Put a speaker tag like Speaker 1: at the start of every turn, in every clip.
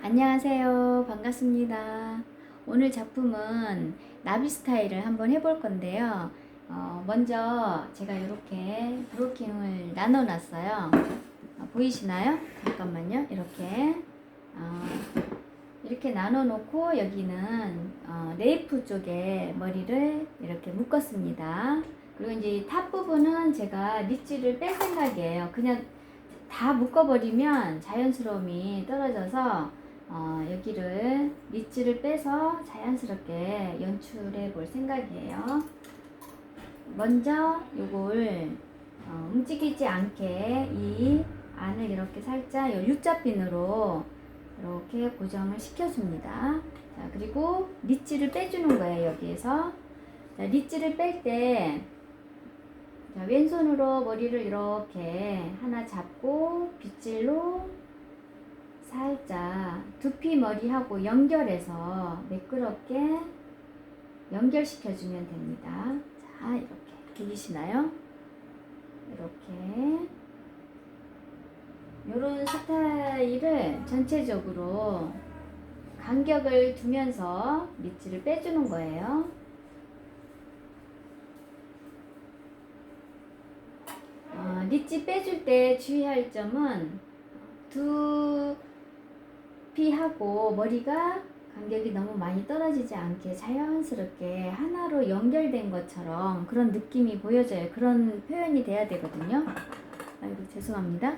Speaker 1: 안녕하세요. 반갑습니다. 오늘 작품은 나비 스타일을 한번 해볼 건데요. 먼저 제가 이렇게 브로킹을 나눠 놨어요. 보이시나요? 잠깐만요. 이렇게 나눠 놓고 여기는 네이프 쪽에 머리를 이렇게 묶었습니다. 그리고 이제 탑 부분은 제가 리치를 뺄 생각이에요. 그냥 다 묶어버리면 자연스러움이 떨어져서 여기를 리치를 빼서 자연스럽게 연출해 볼 생각이에요. 먼저 요걸 움직이지 않게 이 안을 이렇게 살짝 U자핀으로 이렇게 고정을 시켜줍니다. 자, 그리고 리치를 빼주는 거예요. 여기에서 자, 리치를 뺄 때 왼손으로 머리를 이렇게 하나 잡고 빗질로 살짝 두피 머리하고 연결해서 매끄럽게 연결시켜주면 됩니다. 자, 이렇게 보이시나요? 이렇게 이런 스타일을 전체적으로 간격을 두면서 밑줄을 빼주는 거예요. 리치 빼줄 때 주의할 점은 두피하고 머리가 간격이 너무 많이 떨어지지 않게 자연스럽게 하나로 연결된 것처럼 그런 느낌이 보여져요. 그런 표현이 돼야 되거든요. 아이고 죄송합니다.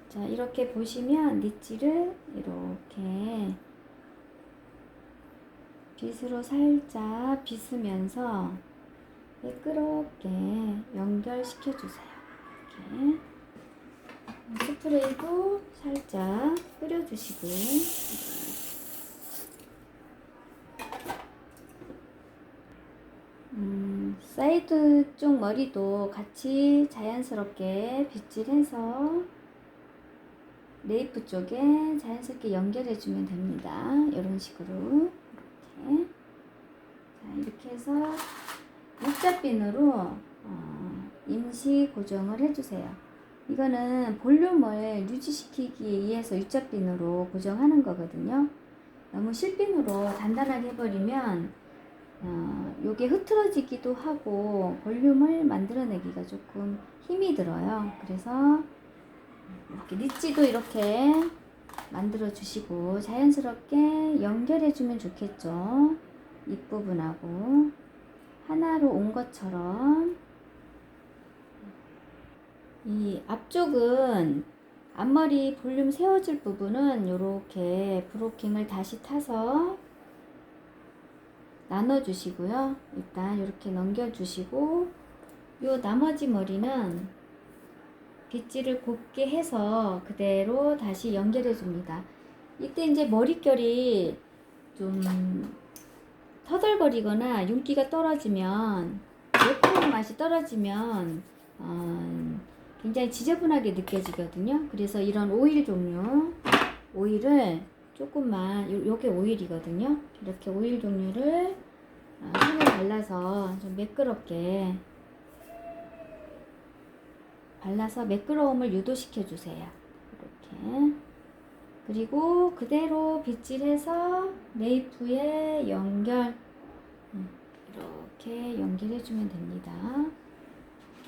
Speaker 1: 자, 이렇게 보시면 리치를 이렇게 빗으로 살짝 빗으면서 매끄럽게 연결시켜 주세요. 이렇게 스프레이도 살짝 뿌려주시고 사이드 쪽 머리도 같이 자연스럽게 빗질해서 네이프 쪽에 자연스럽게 연결해주면 됩니다. 이런 식으로 이렇게 자, 이렇게 해서 U자핀으로 임시 고정을 해주세요. 이거는 볼륨을 유지시키기 위해서 U자핀으로 고정하는 거거든요. 너무 실핀으로 단단하게 해버리면 요게 흐트러지기도 하고 볼륨을 만들어내기가 조금 힘이 들어요. 그래서 이렇게 리치도 이렇게 만들어 주시고 자연스럽게 연결해 주면 좋겠죠. 윗부분하고 하나로 온 것처럼. 이 앞쪽은 앞머리 볼륨 세워줄 부분은 이렇게 브로킹을 다시 타서 나눠 주시고요. 일단 이렇게 넘겨 주시고 요 나머지 머리는 빗질을 곱게 해서 그대로 다시 연결해 줍니다. 이때 이제 머릿결이 좀 터덜거리거나 윤기가 떨어지면 매콤한 맛이 떨어지면 굉장히 지저분하게 느껴지거든요. 그래서 이런 오일 종류 오일을 조금만 요게 오일이거든요. 이렇게 오일 종류를 손에 발라서 좀 매끄럽게 발라서 매끄러움을 유도시켜 주세요. 이렇게 그리고 그대로 빗질해서 네이프에 연결 이렇게 연결해 주면 됩니다.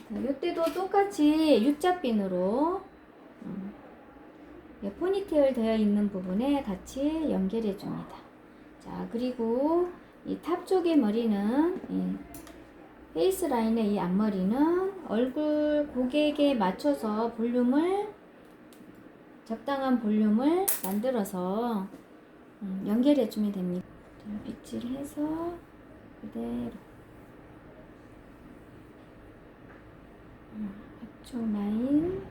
Speaker 1: 이때도 똑같이 U자핀으로 포니테일 되어 있는 부분에 같이 연결해 줍니다. 자, 그리고 이 탑 쪽의 머리는 페이스 라인의 이 앞머리는 얼굴 고객에 맞춰서 볼륨을 적당한 볼륨을 만들어서 연결해 주면 됩니다. 빗질해서 그대로 앞쪽 라인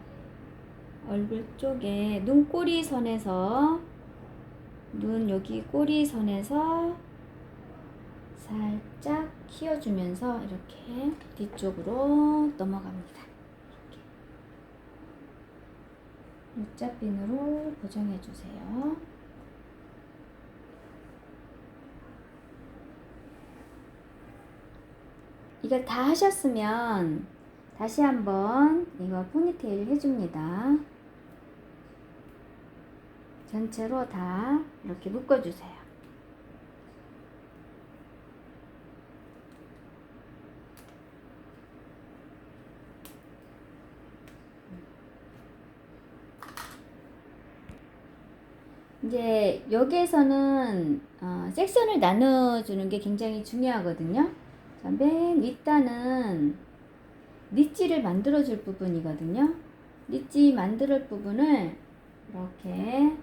Speaker 1: 얼굴 쪽에 눈꼬리 선에서 눈 여기 꼬리 선에서 살짝 키워주면서 이렇게 뒤쪽으로 넘어갑니다. U자핀으로 고정해 주세요. 이걸 다 하셨으면 다시 한번 이거 포니테일 해줍니다. 전체로 다 이렇게 묶어주세요. 이제 여기에서는 섹션을 나눠주는 게 굉장히 중요하거든요. 자, 맨 윗단은 니찌를 만들어줄 부분이거든요. 니찌 만들 부분을 이렇게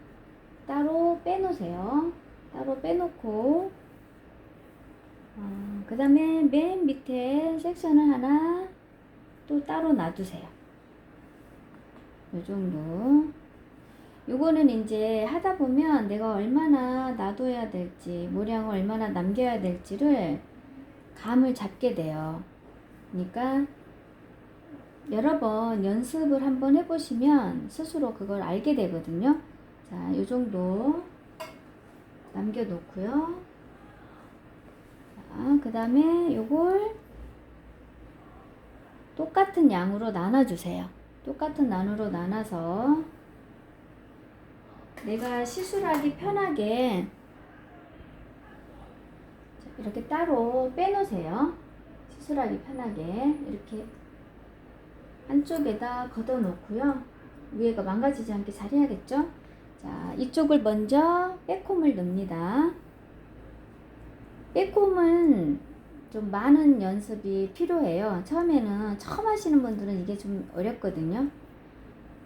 Speaker 1: 따로 빼놓으세요. 따로 빼놓고 그 다음에 맨 밑에 섹션을 하나 또 따로 놔두세요. 요 정도. 요거는 이제 하다 보면 내가 얼마나 놔둬야 될지, 모량을 얼마나 남겨야 될지를 감을 잡게 돼요. 그러니까 여러 번 연습을 한번 해보시면 스스로 그걸 알게 되거든요. 자, 요 정도 남겨놓고요. 자, 그 다음에 요걸 똑같은 양으로 나눠주세요. 똑같은 양으로 나눠서 내가 시술하기 편하게 이렇게 따로 빼놓으세요. 시술하기 편하게 이렇게 한쪽에다 걷어 놓고요. 위에가 망가지지 않게 잘 해야겠죠? 자, 이쪽을 먼저 백홈을 넣습니다. 백홈은 좀 많은 연습이 필요해요. 처음 하시는 분들은 이게 좀 어렵거든요.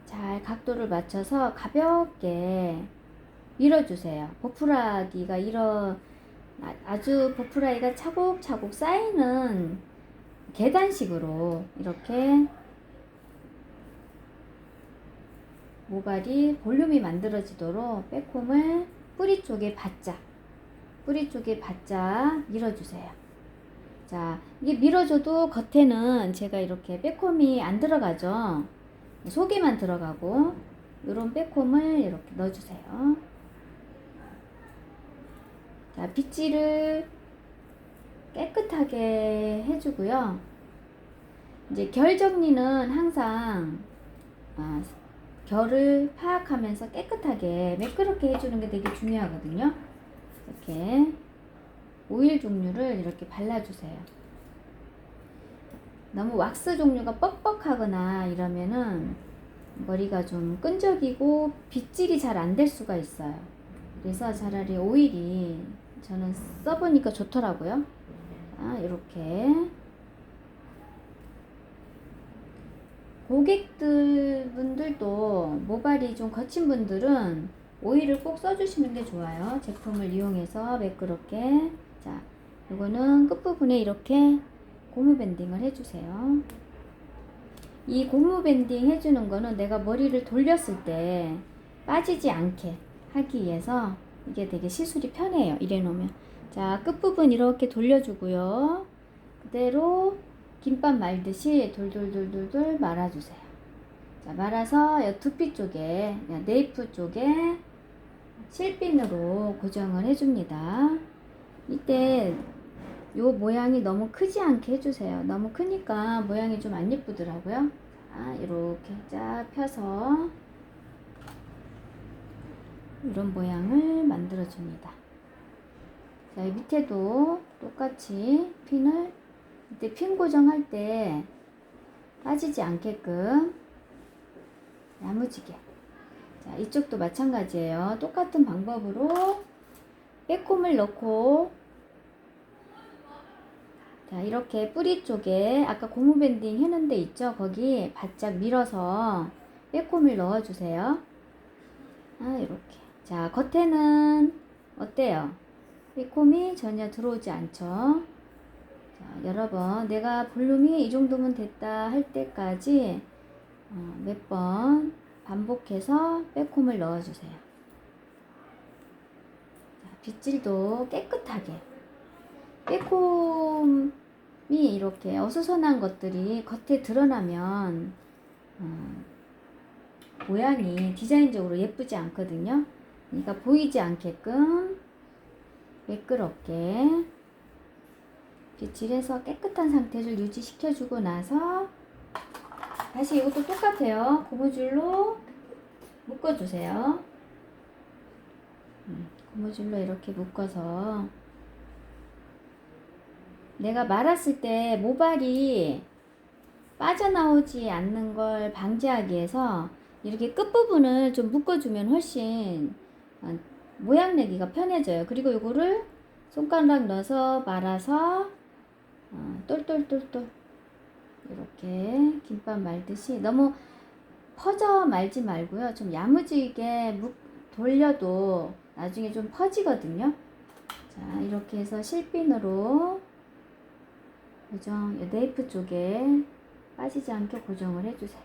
Speaker 1: 잘 각도를 맞춰서 가볍게 밀어주세요. 보풀하기가 아주 보풀하기가 차곡차곡 쌓이는 계단식으로 이렇게 모발이 볼륨이 만들어지도록 백홈을 뿌리 쪽에 바짝 밀어주세요. 자, 이게 밀어줘도 겉에는 제가 이렇게 백홈이 안 들어가죠. 속에만 들어가고 이런 백홈을 이렇게 넣어주세요. 자, 빗질을 깨끗하게 해주고요. 이제 결 정리는 항상 결을 파악하면서 깨끗하게 매끄럽게 해주는 게 되게 중요하거든요. 이렇게 오일 종류를 이렇게 발라주세요. 너무 왁스 종류가 뻑뻑하거나 이러면은 머리가 좀 끈적이고 빗질이 잘 안 될 수가 있어요. 그래서 차라리 오일이 저는 써보니까 좋더라고요. 이렇게 고객들 분들도 모발이 좀 거친 분들은 오일을 꼭 써주시는 게 좋아요. 제품을 이용해서 매끄럽게. 자, 이거는 끝부분에 이렇게 고무 밴딩을 해주세요. 이 고무 밴딩 해주는 거는 내가 머리를 돌렸을 때 빠지지 않게 하기 위해서 이게 되게 시술이 편해요. 이래 놓으면. 자, 끝부분 이렇게 돌려주고요. 그대로 김밥 말듯이 돌돌돌돌돌 말아주세요. 자, 말아서 이 두피 쪽에, 네이프 쪽에 실핀으로 고정을 해줍니다. 이때 요 모양이 너무 크지 않게 해주세요. 너무 크니까 모양이 좀 안 예쁘더라고요. 자, 이렇게 쫙 펴서 이런 모양을 만들어줍니다. 자, 이 밑에도 똑같이 핀을 이때 핀 고정할 때 빠지지 않게끔 야무지게. 자, 이쪽도 마찬가지예요. 똑같은 방법으로 백홈을 넣고, 자, 이렇게 뿌리 쪽에 아까 고무 밴딩 해놓은 데 있죠? 거기 바짝 밀어서 백홈을 넣어주세요. 이렇게. 자, 겉에는 어때요? 백홈이 전혀 들어오지 않죠? 자, 여러 번 내가 볼륨이 이 정도면 됐다 할 때까지 몇 번 반복해서 백홈을 넣어주세요. 자, 빗질도 깨끗하게. 백홈이 이렇게 어수선한 것들이 겉에 드러나면 모양이 디자인적으로 예쁘지 않거든요. 그러니까 보이지 않게끔 매끄럽게 빗질해서 깨끗한 상태를 유지시켜주고 나서 다시 이것도 똑같아요. 고무줄로 묶어주세요. 고무줄로 이렇게 묶어서 내가 말았을 때 모발이 빠져나오지 않는 걸 방지하기 위해서 이렇게 끝부분을 좀 묶어주면 훨씬 모양 내기가 편해져요. 그리고 이거를 손가락 넣어서 말아서 똘똘똘똘 이렇게 김밥 말듯이 너무 퍼져 말지 말고요. 좀 야무지게 돌려도 나중에 좀 퍼지거든요. 자, 이렇게 해서 실핀으로 고정, 네이프 쪽에 빠지지 않게 고정을 해주세요.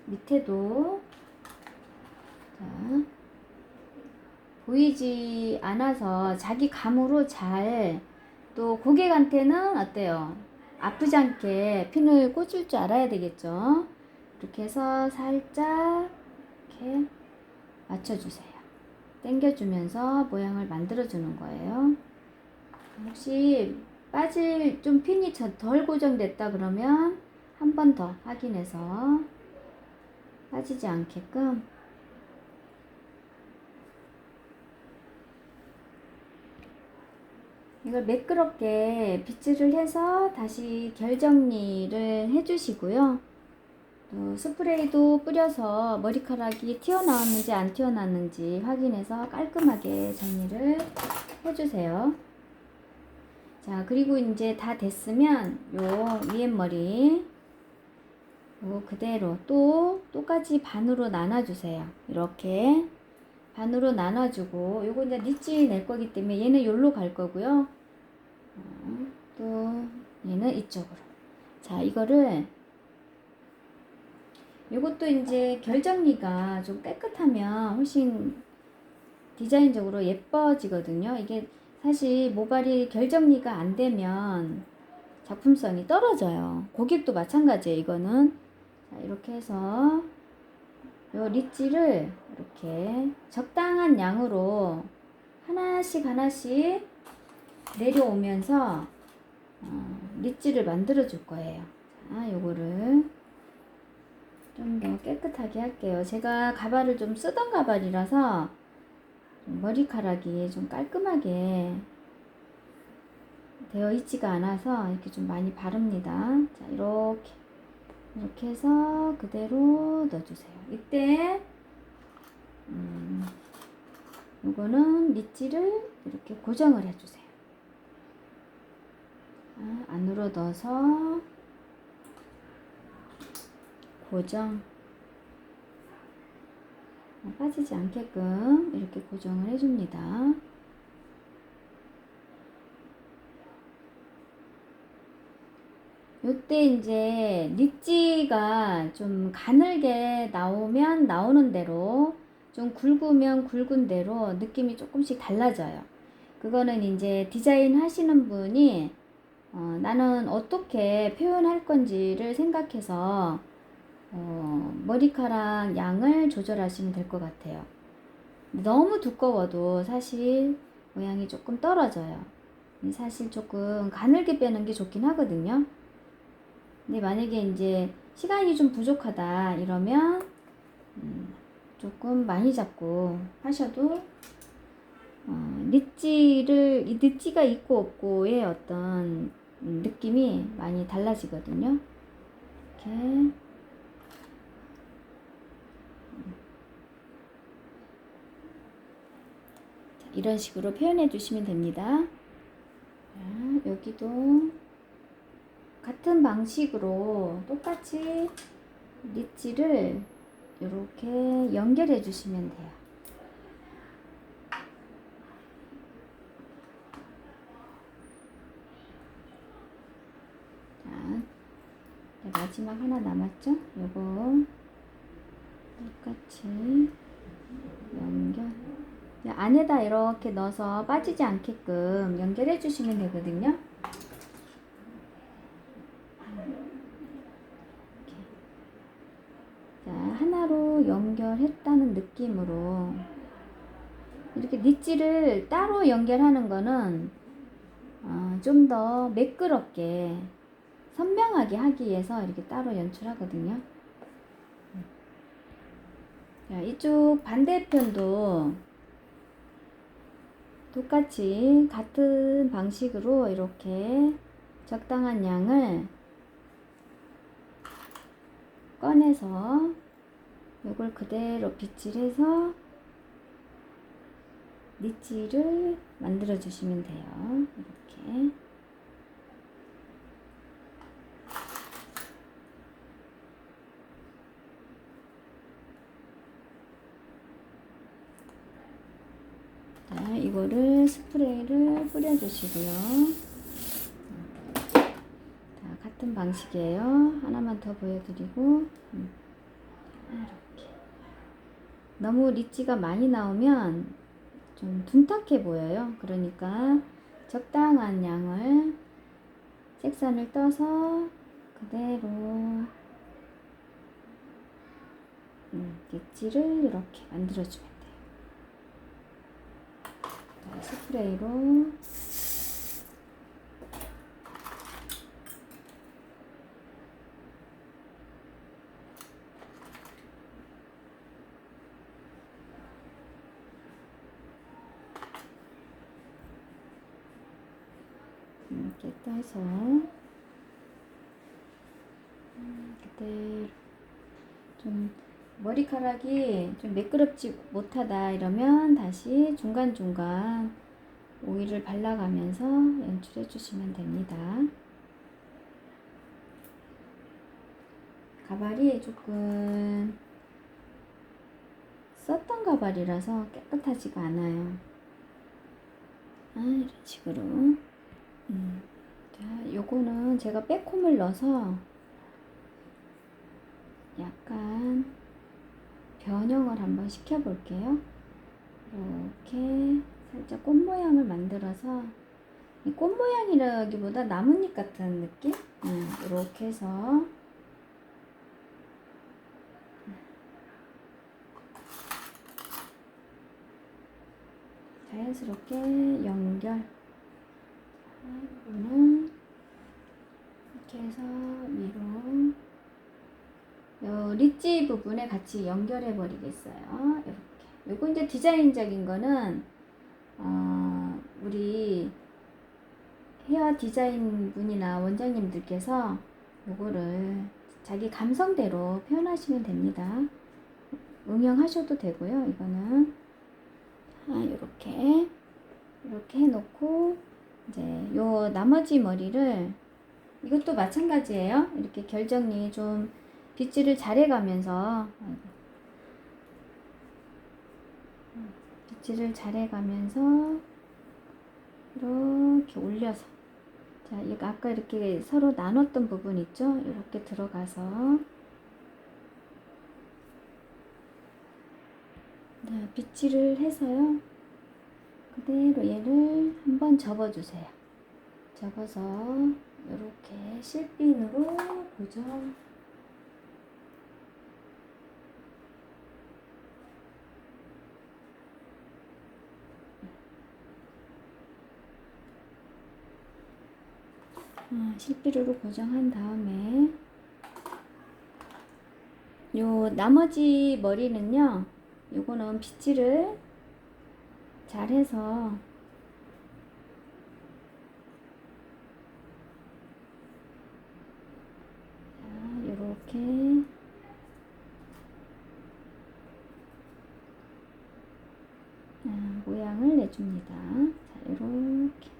Speaker 1: 밑에도 자, 보이지 않아서 자기 감으로 잘, 또 고객한테는 어때요? 아프지 않게 핀을 꽂을 줄 알아야 되겠죠. 이렇게 해서 살짝 이렇게 맞춰주세요. 당겨주면서 모양을 만들어주는 거예요. 혹시 빠질 좀 핀이 덜 고정됐다 그러면 한 번 더 확인해서 빠지지 않게끔 이걸 매끄럽게 빗질을 해서 다시 결 정리를 해주시고요. 또 스프레이도 뿌려서 머리카락이 튀어나왔는지 안 튀어나왔는지 확인해서 깔끔하게 정리를 해주세요. 자, 그리고 이제 다 됐으면 요 위에 머리 요 그대로 또 똑같이 반으로 나눠주세요. 이렇게 반으로 나눠주고, 요거 이제 니치 낼 거기 때문에 얘는 요로 갈 거고요. 또 얘는 이쪽으로. 자, 이거를 요것도 이제 결 정리가 좀 깨끗하면 훨씬 디자인적으로 예뻐지거든요. 이게 사실 모발이 결 정리가 안 되면 작품성이 떨어져요. 고객도 마찬가지예요. 이거는 자, 이렇게 해서 요 리치를 이렇게 적당한 양으로 하나씩 하나씩 내려오면서 리치를 만들어 줄 거예요. 자, 요거를 좀 더 깨끗하게 할게요. 제가 가발을 좀 쓰던 가발이라서 머리카락이 좀 깔끔하게 되어 있지가 않아서 이렇게 좀 많이 바릅니다. 자, 이렇게 해서 그대로 넣어주세요. 이때 요거는 리치를 이렇게 고정을 해주세요. 자, 안으로 넣어서 고정, 빠지지 않게끔 이렇게 고정을 해줍니다. 요때 이제 리치가 좀 가늘게 나오면 나오는 대로, 좀 굵으면 굵은 대로 느낌이 조금씩 달라져요. 그거는 이제 디자인 하시는 분이 나는 어떻게 표현할 건지를 생각해서 머리카락 양을 조절하시면 될 것 같아요. 너무 두꺼워도 사실 모양이 조금 떨어져요. 사실 조금 가늘게 빼는 게 좋긴 하거든요. 근데 만약에 이제 시간이 좀 부족하다 이러면 조금 많이 잡고 하셔도 니치가 있고 없고의 어떤 느낌이 많이 달라지거든요. 이렇게 이런 식으로 표현해 주시면 됩니다. 자, 여기도 같은 방식으로 똑같이 리치를 이렇게 연결해 주시면 돼요. 자, 마지막 하나 남았죠? 요거 똑같이 연결, 안에다 이렇게 넣어서 빠지지 않게끔 연결해 주시면 되거든요. 자, 하나로 연결했다는 느낌으로 이렇게 니치를 따로 연결하는 거는 좀 더 매끄럽게 선명하게 하기 위해서 이렇게 따로 연출하거든요. 자, 이쪽 반대편도 똑같이 같은 방식으로 이렇게 적당한 양을 꺼내서 이걸 그대로 빗질해서 니치를 만들어 주시면 돼요. 이렇게. 자, 이거를 스프레이를 뿌려주시고요. 자, 같은 방식이에요. 하나만 더 보여드리고, 이렇게. 너무 리치가 많이 나오면 좀 둔탁해 보여요. 그러니까 적당한 양을 색선을 떠서 그대로 리치를 이렇게 만들어주면 돼요. 스프레이로 이렇게 떠서 그대로 좀 머리카락이 좀 매끄럽지 못하다 이러면 다시 중간중간 오일을 발라가면서 연출해 주시면 됩니다. 가발이 조금 썼던 가발이라서 깨끗하지가 않아요. 이런 식으로. 자, 요거는 제가 백홈을 넣어서 약간 변형을 한번 시켜 볼게요. 이렇게 살짝 꽃 모양을 만들어서, 이 꽃 모양이라기보다 나뭇잎 같은 느낌? 이렇게 해서 자연스럽게 연결. 이거는 이렇게 해서 위로 요 리치 부분에 같이 연결해 버리겠어요. 이렇게. 요거 이제 디자인적인 거는 우리 헤어 디자인 분이나 원장님들께서 요거를 자기 감성대로 표현하시면 됩니다. 응용하셔도 되고요. 이거는 이렇게 해놓고 이제 요 나머지 머리를, 이것도 마찬가지예요. 이렇게 결정리 좀 빗질을 잘해가면서 이렇게 올려서, 자, 이거 아까 이렇게 서로 나눴던 부분 있죠? 이렇게 들어가서 빗질을 해서요. 그대로 얘를 한번 접어주세요. 접어서 이렇게 실핀으로 고정. 실핀으로 고정한 다음에 요 나머지 머리는요, 요거는 빗질을 잘 해서 요렇게 모양을 내줍니다. 자, 요렇게.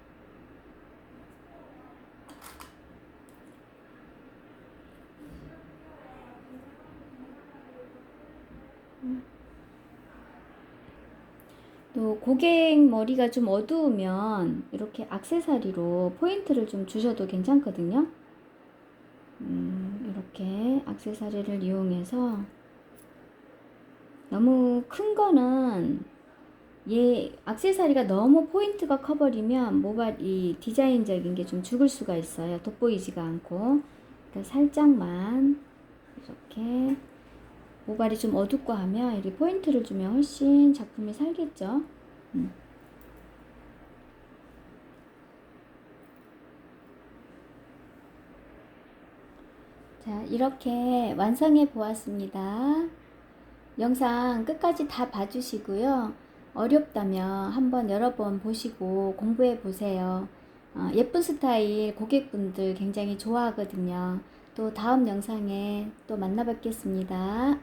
Speaker 1: 또 고객 머리가 좀 어두우면 이렇게 액세서리로 포인트를 좀 주셔도 괜찮거든요. 이렇게 액세서리를 이용해서, 너무 큰 거는 액세서리가 너무 포인트가 커버리면 모발이 디자인적인 게 좀 죽을 수가 있어요. 돋보이지가 않고. 그러니까 살짝만 이렇게 모발이 좀 어둡고 하면 이렇게 포인트를 주면 훨씬 작품이 살겠죠. 자, 이렇게 완성해 보았습니다. 영상 끝까지 다 봐주시고요. 어렵다면 한번 여러 번 보시고 공부해 보세요. 예쁜 스타일 고객분들 굉장히 좋아하거든요. 또 다음 영상에 또 만나 뵙겠습니다.